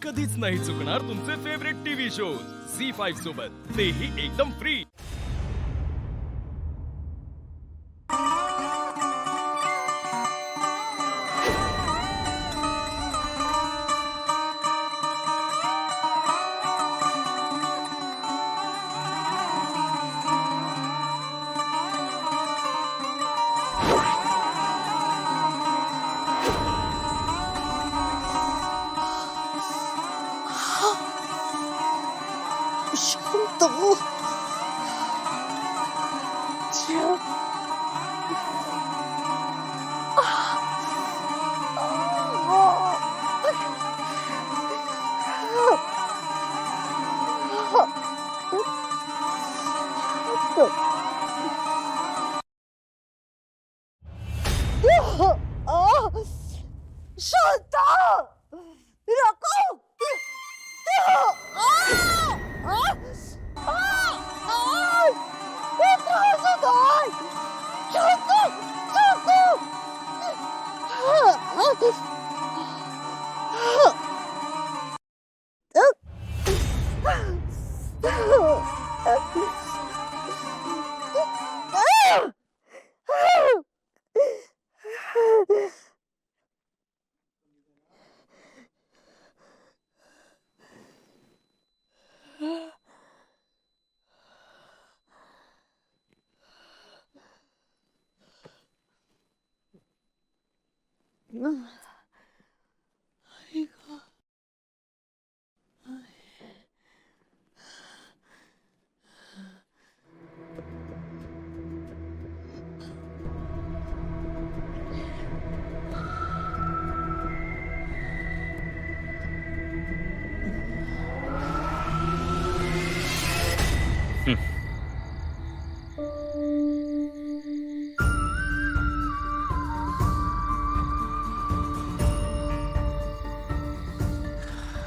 कधीच नाही चुकणार तुमचे फेवरेट टीव्ही शोज झी5 सोबत, तेही एकदम फ्री। शांत नको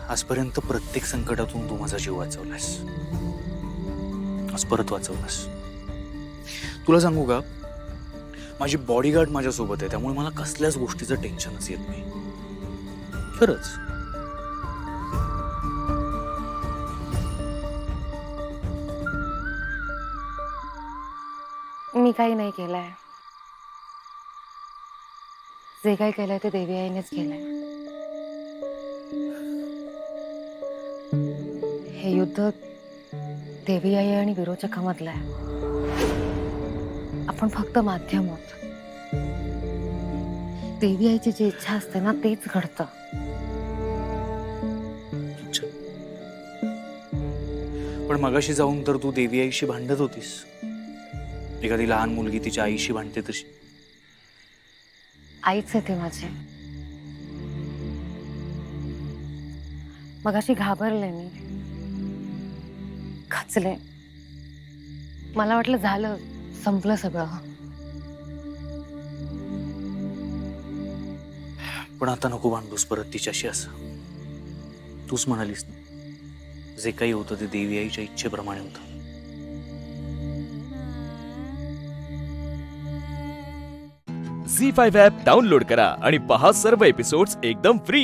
आजपर्यंत प्रत्येक संकटातून तू माझा जीव वाचवलास, आज परत वाचवलास। तुला सांगू का, माझी बॉडीगार्ड माझ्या सोबत आहे, त्यामुळे मला कसल्याच गोष्टीचं टेन्शनच येत नाही। खरंच मी काही नाही केलंय, जे काही केलंय ते देवी आईनेच केलंय। हे युद्ध देवी आई आणि विरोचकामधलं आहे, आपण फक्त माध्यम आहोत। देवी आईची जी इच्छा असते ना तेच घडतं। पण मगाशी जाऊन तर तू देवी आईशी भांडत होतीस, एखादी लहान मुलगी तिच्या आईशी भांडते तशी। आईच आहे ते माझे। मगाशी घाबरले, मी खचले, मला वाटलं झालं, संपलं सगळं। पण आता नको भांडूस परत तिच्याशी असं। तूच म्हणालीस ना, जे काही होतं ते देवी आईच्या इच्छेप्रमाणे होतं। झी5 ॲप डाउनलोड करा आणि पहा सर्व एपिसोड्स एकदम फ्री।